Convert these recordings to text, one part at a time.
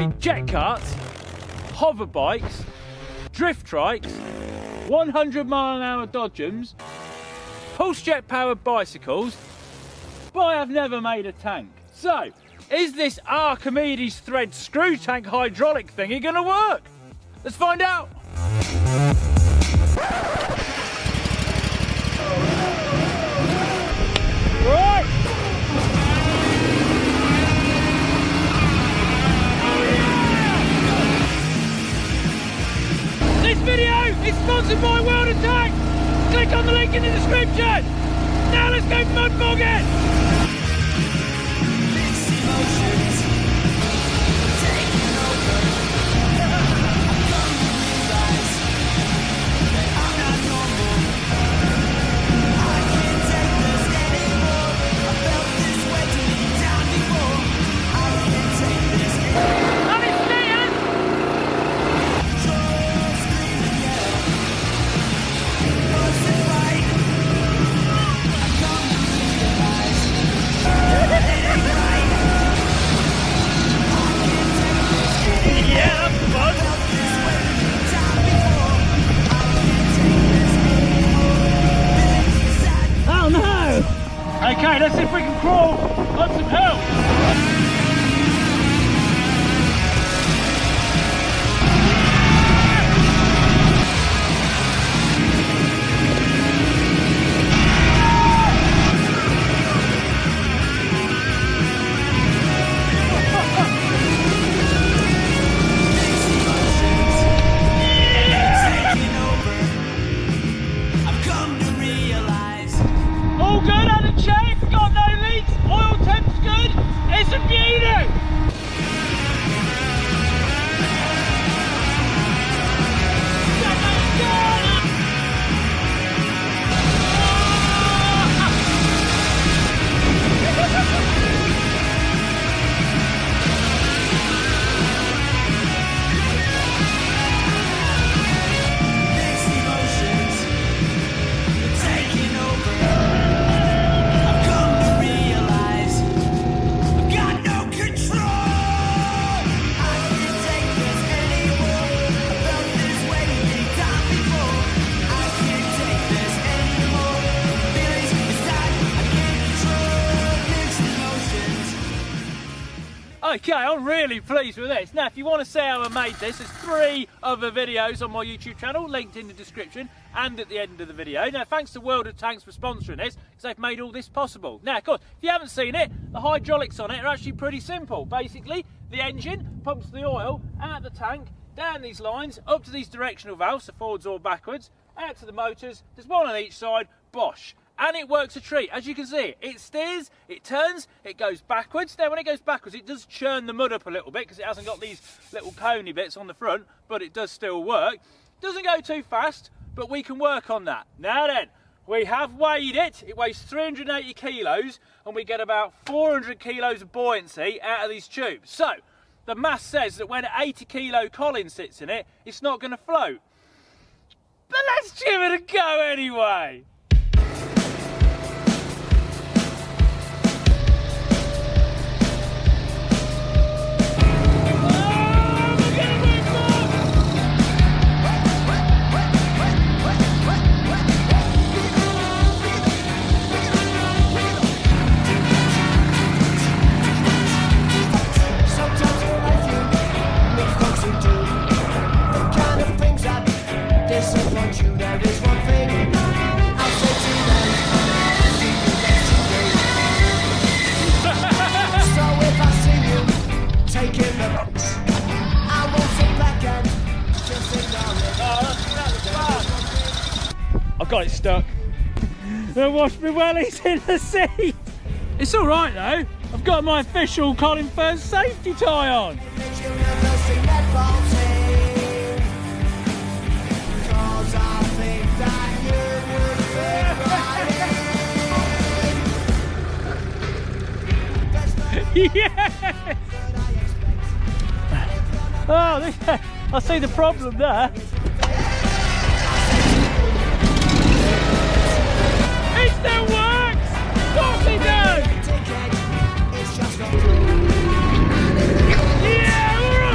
made jet karts, hover bikes, drift trikes, 100-mile-an-hour dodgems, pulse jet powered bicycles, but I have never made a tank. So, is this Archimedes thread screw tank hydraulic thingy gonna work? Let's find out. Right. This video is sponsored by World of Tanks. Click on the link in the description. Now let's go mud bogging. Okay, let's see if we can crawl on some help. All good on the chain, got no leaks, oil temp's good, it's a beauty! Okay, I'm really pleased with this. Now, if you want to see how I made this, there's 3 other videos on my YouTube channel, linked in the description and at the end of the video. Now, thanks to World of Tanks for sponsoring this, because they've made all this possible. Now, of course, if you haven't seen it, the hydraulics on it are actually pretty simple. Basically, the engine pumps the oil out the tank, down these lines, up to these directional valves, so forwards or backwards, out to the motors. There's one on each side, bosh. And it works a treat. As you can see, it steers, it turns, it goes backwards. Now when it goes backwards, it does churn the mud up a little bit because it hasn't got these little coney bits on the front, but it does still work. Doesn't go too fast, but we can work on that. Now then, we have weighed it. It weighs 380 kilos and we get about 400 kilos of buoyancy out of these tubes. So, the math says that when an 80 kilo Colin sits in it, it's not going to float. But let's give it a go anyway. I've got it stuck. They washed me wellies in the sea. It's all right though. I've got my official Colin Firth safety tie on. Yes! Oh, I see the problem there. It still works! Of course it does! Yeah, all right!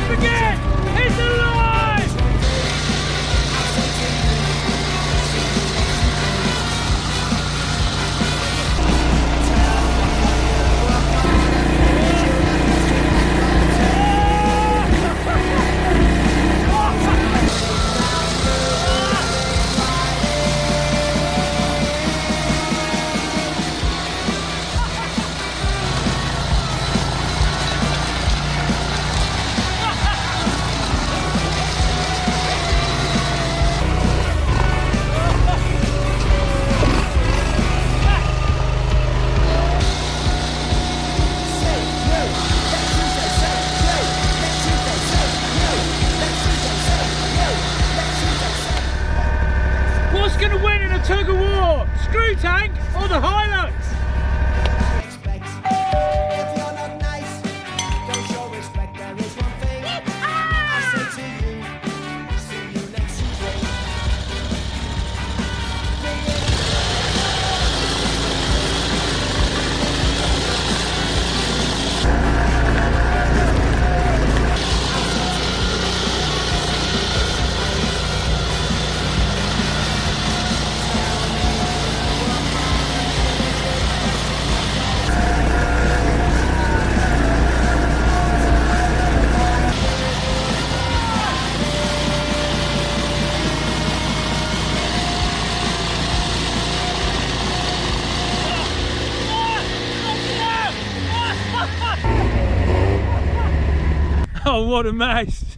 Oh, what a mess.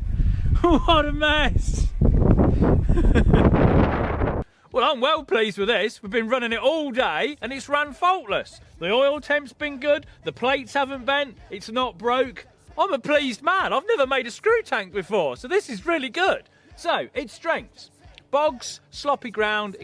What a mess. Well, I'm well pleased with this. We've been running it all day and it's run faultless. The oil temp's been good, the plates haven't bent, it's not broke. I'm a pleased man. I've never made a screw tank before, so this is really good. So, its strengths. Bogs, sloppy ground,